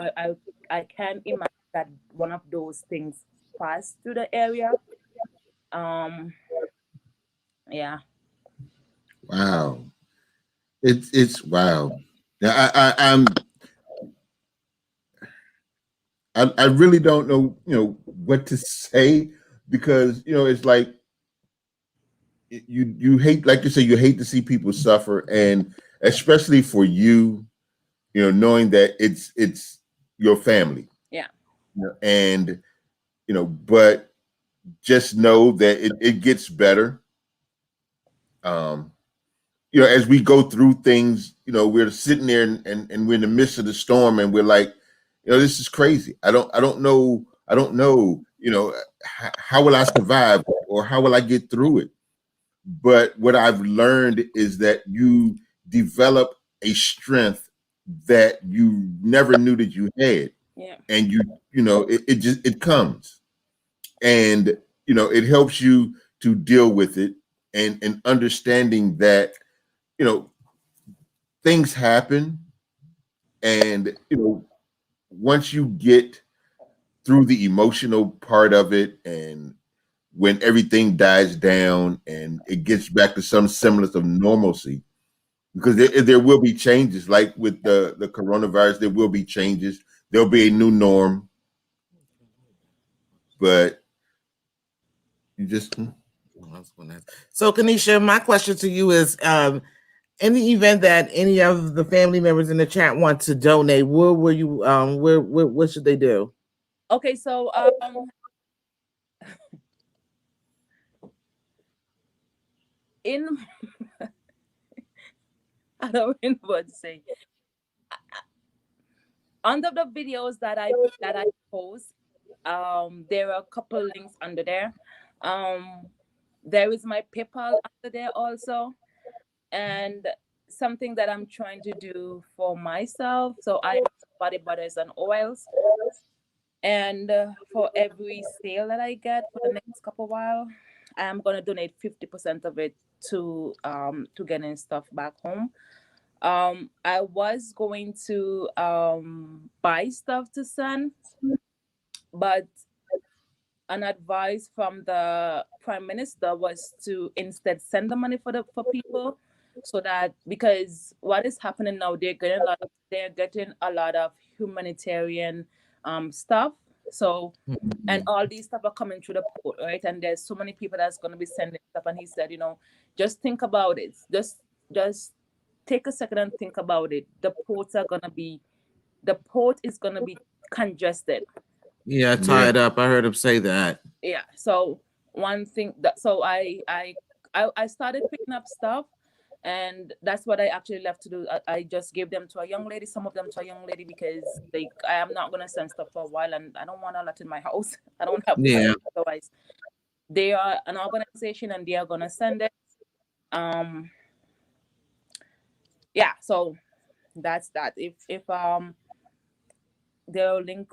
I can imagine that one of those things passed through the area. Um, yeah.
Wow. It's wow. Yeah, I really don't know, what to say, because it's like you hate, like you say, you hate to see people suffer, and especially for you, knowing that it's your family,
Yeah.
and but just know that it gets better. Um, as we go through things, we're sitting there and we're in the midst of the storm, and we're like, this is crazy. I don't know, how will I survive, or how will I get through it? But what I've learned is that you develop a strength that you never knew that you had.
Yeah.
And it comes, and it helps you to deal with it, and understanding that, you know, things happen, and once you get through the emotional part of it, and when everything dies down and it gets back to some semblance of normalcy, because there will be changes, like with the coronavirus, there will be changes, there'll be a new norm, but you just
So, Kanisha, my question to you is, in the event that any of the family members in the chat want to donate, where will you, where what should they do?
Okay, so in I don't know what to say. Under the videos that I post, there are a couple links under there. There is my PayPal under there also, and something that I'm trying to do for myself. So I have body butters and oils, and for every sale that I get for the next couple while, I am gonna donate 50% of it to getting stuff back home. I was going to buy stuff to send, but an advice from the prime minister was to instead send the money for people, so that, because what is happening now, they're getting a lot of humanitarian stuff. So, and all these stuff are coming through the port, right? And there's so many people that's going to be sending stuff. And he said, just think about it. Just take a second and think about it. The port is going to be congested.
Yeah, tied up. I heard him say that.
Yeah. So one thing so I started picking up stuff, and that's what I actually left to do. I just gave them to a young lady, some of them to a young lady, because like I am not gonna send stuff for a while, and I don't want a lot in my house. I don't have otherwise. They are an organization, and they are gonna send it. Yeah. So that's that. If they'll link,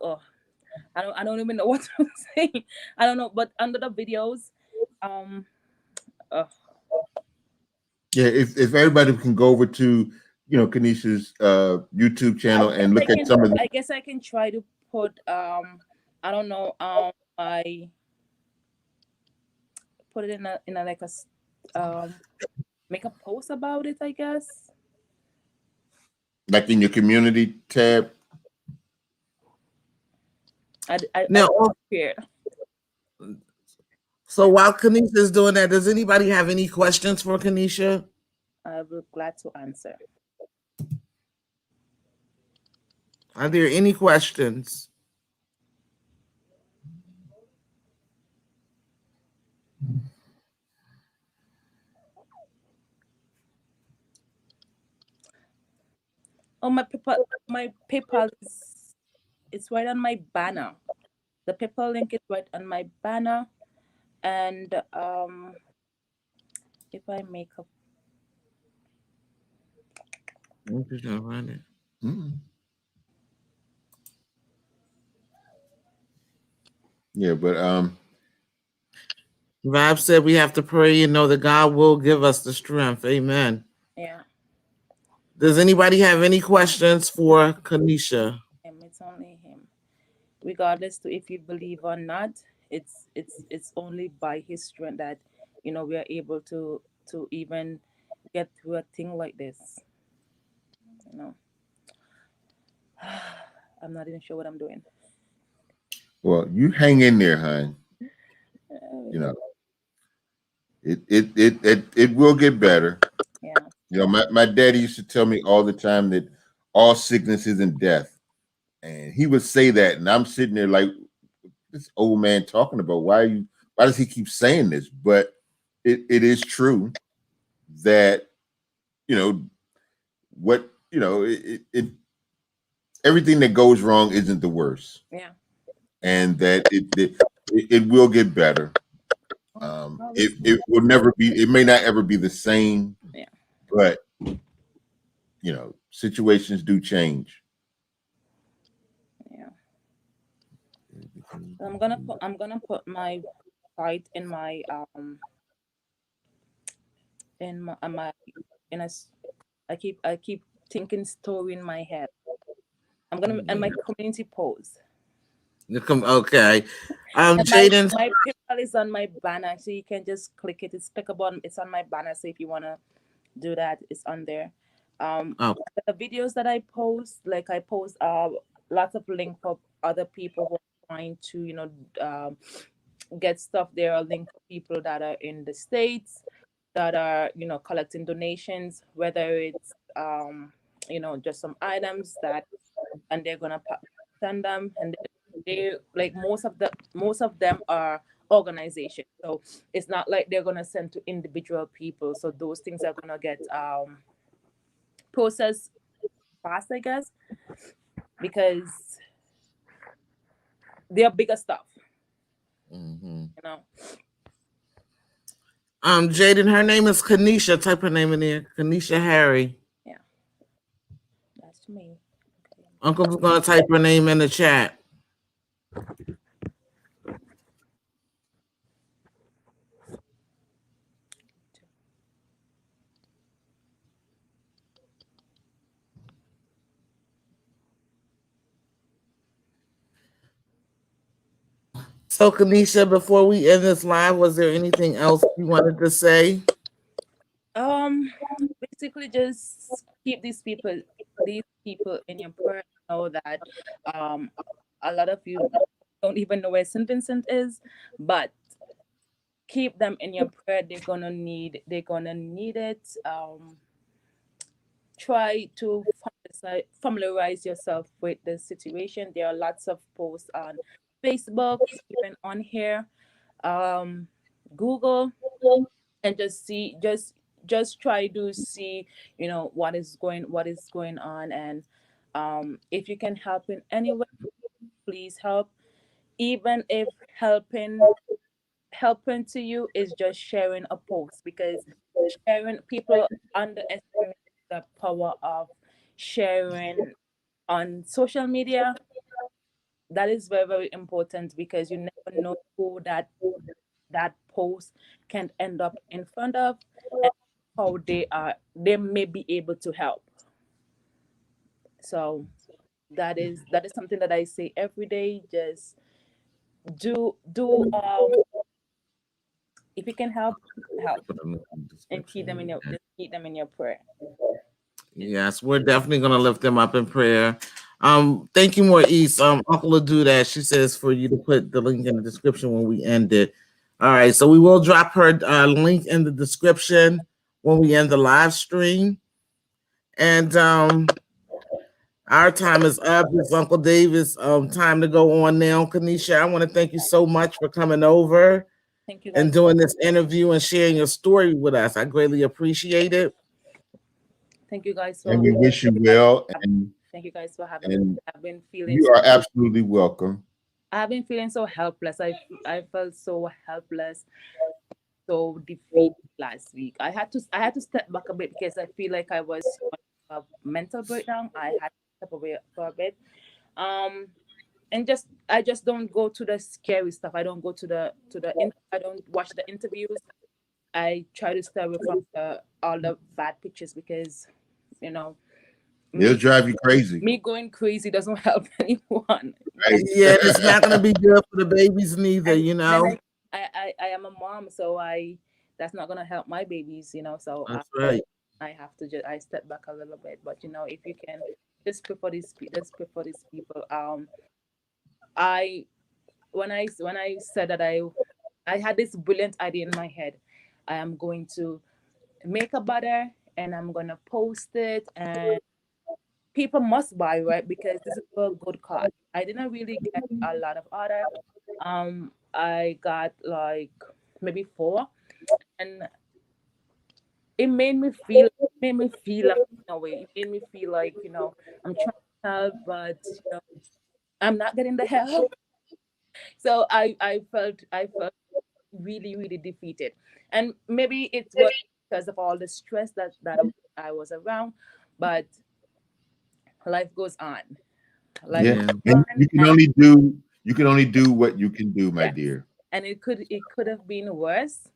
I don't even know what to say. I don't know, but under the videos,
yeah, if everybody can go over to Kanisha's YouTube channel and look at some of the.
I guess I can try to put I don't know, I put it in a like a make a post about it, I guess.
Like in your community tab.
So while Kanisha is doing that, does anybody have any questions for Kanisha?
I will be glad to answer.
Are there any questions?
Oh, my PayPal it's right on my banner. The PayPal link is right on my banner, and if I make a
Yeah, but
Vibe said we have to pray and know that God will give us the strength. Amen.
Yeah.
Does anybody have any questions for Kanisha?
It's only him. Regardless to if you believe or not, it's only by his strength that we are able to even get through a thing like this. I'm not even sure what I'm doing.
Well, you hang in there, hon. It will get better.
Yeah.
My daddy used to tell me all the time that all sickness isn't death. And he would say that, and I'm sitting there like, this old man talking about why does he keep saying this? But it is true that everything that goes wrong isn't the worst.
Yeah.
And that it will get better. It will never be, it may not ever be the same.
Yeah.
But situations do change.
Yeah. I'm gonna put my site in my I keep thinking story in my head. I'm gonna and my community post.
Okay. Jaden,
my PayPal is on my banner, so you can just click it. It's clickable. It's on my banner. So if you wanna do that, it's on there. The videos that I post, like I post lots of links for other people who are trying to get stuff there, are links for people that are in the States that are collecting donations, whether it's just some items and they're gonna send them, and they like most of them are organizations, so it's not like they're gonna send to individual people, so those things are gonna get processed fast, I guess, because they're bigger stuff.
Jaden, her name is Kanisha. Type her name in there. Kanisha Harry.
Yeah, that's me. Okay.
Uncle's gonna type her name in the chat. So, Kanisha, before we end this live, was there anything else you wanted to say?
Basically just keep these people in your prayer. Know that a lot of you don't even know where St. Vincent is, but keep them in your prayer. They're gonna need it. Try to familiarize yourself with the situation. There are lots of posts on Facebook, even on here, Google, and just try to see, what is going on, and if you can help in any way, please help. Even if helping to you is just sharing a post, because sharing, people underestimate the power of sharing on social media. That is very, very important, because you never know who that post can end up in front of, and how they may be able to help. So that is something that I say every day. Just do if you can help,
Put them in the
and keep them in
description.
your just keep them in your prayer.
Yes, we're definitely going to lift them up in prayer. Thank you, Maurice. Uncle will do that. She says for you to put the link in the description when we end it. All right, so we will drop her link in the description when we end the live stream. And our time is up. It's Uncle Davis. Time to go on now. Kanisha, I want to thank you so much for coming over
Thank you
and
guys.
doing this interview and sharing your story with us. I greatly appreciate it.
Thank you guys
And
for
we wish you well. And
thank you guys for having me.
and
I've been feeling
you are absolutely welcome.
I've been feeling so helpless. I felt so helpless, so defeated last week. I had to step back a bit, because I feel like I was a mental breakdown. I had to step away for a bit. Um, and I just don't go to the scary stuff. I don't go to I don't watch the interviews. I try to stay away from all the bad pictures, because you know
It'll
me
drive you crazy.
me going crazy doesn't help anyone.
Right?
Yeah, it's not going to be good for the babies neither,
And
you
then
know.
I am a mom, so that's not gonna help my babies, So
That's right.
I have to I step back a little bit. But if you can just pray for these people. I when I said that I had this brilliant idea in my head. I am going to make a butter, and I'm gonna post it, and people must buy, right, because this is a good cause. I didn't really get a lot of order. I got like maybe 4, and it made me feel like, in a way. It made me feel like, I'm trying to help, but I'm not getting the help. So I felt really, really defeated, and maybe it was because of all the stress that I was around, but life goes on. Life
Yeah.
Yeah.
goes
And
on, and
you can only do what you can do, my
yes,
dear.
and it could have been worse,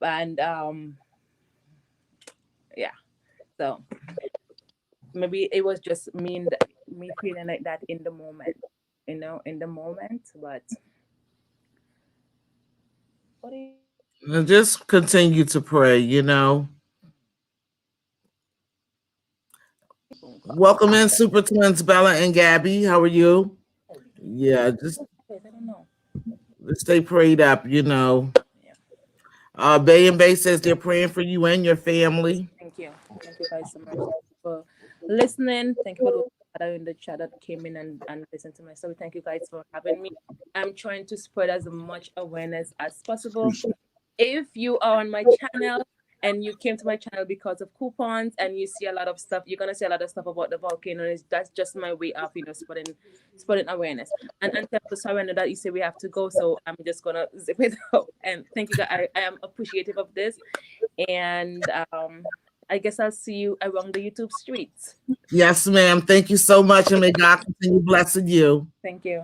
and yeah. So maybe it was just me feeling like that in the moment, but what do you
And just continue to pray, you know.
think?
Welcome in, Super Twins, Bella and Gabby. How are you? Yeah, just
I don't know.
stay prayed up, you know.
Yeah.
Bay and Bay says they're praying for you and your family.
Thank you. Thank you guys so much. Thank you for listening. Thank you for those that are in the chat that came in and listened to my story. Thank you guys for having me. I'm trying to spread as much awareness as possible. If you are on my channel and you came to my channel because of coupons, and you see a lot of stuff, you're gonna see a lot of stuff about the volcano. That's just my way of spreading awareness. And until the surrender that you say we have to go, so I'm just gonna zip it up. And thank you guys. I am appreciative of this, and I guess I'll see you around the YouTube streets.
Yes, ma'am. Thank you so much, and may God continue blessing you.
Thank you.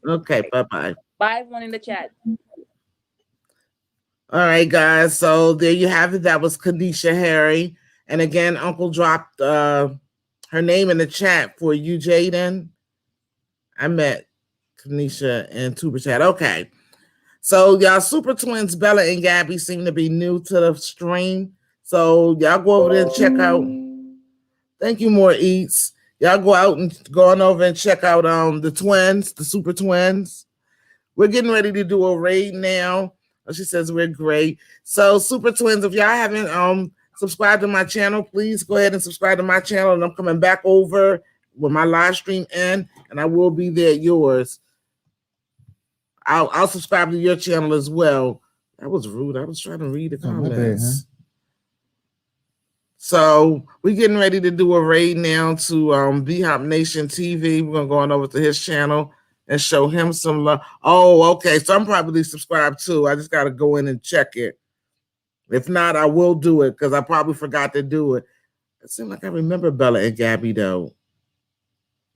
Okay, bye-bye.
Bye, everyone in the chat.
All right, guys. So there you have it. That was Kanisha Harry. And again, Uncle dropped her name in the chat for you, Jaden. I met Kanisha and Tuber Chat. Okay. So y'all super twins, Bella and Gabby, seem to be new to the stream. So y'all go over there and check out. Thank you, More Eats. Y'all go out and go on over and check out the twins, the super twins. We're getting ready to do a raid now. She says we're great. So super twins, if y'all haven't subscribed to my channel, please go ahead and subscribe to my channel. And I'm coming back over when my live stream ends, and I will be there at yours. I'll subscribe to your channel as well. That was rude. I was trying to read the comments.
bad, huh?
So we're getting ready to do a raid now to B-Hop Nation TV. We're gonna go on over to his channel and show him some love. Oh, okay. So I'm probably subscribed too. I just gotta go in and check it. If not, I will do it because I probably forgot to do it. It seemed like I remember Bella and Gabby though.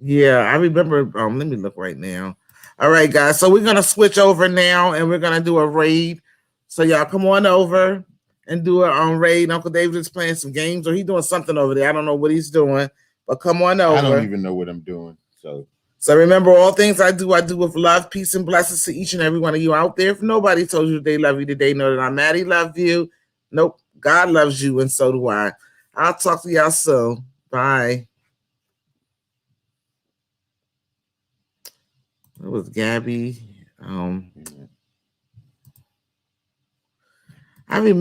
Yeah, I remember. Let me look right now. All right, guys. So we're gonna switch over now, and we're gonna do a raid. So y'all come on over and do a raid. Uncle David is playing some games, or he's doing something over there. I don't know what he's doing, but come on over.
I don't even know what I'm doing.
So remember, all things I do with love, peace, and blessings to each and every one of you out there. If nobody told you they love you today, know that I, Mattie, love you. Nope, God loves you, and so do I. I'll talk to y'all soon. Bye. That was Gabby. I remember.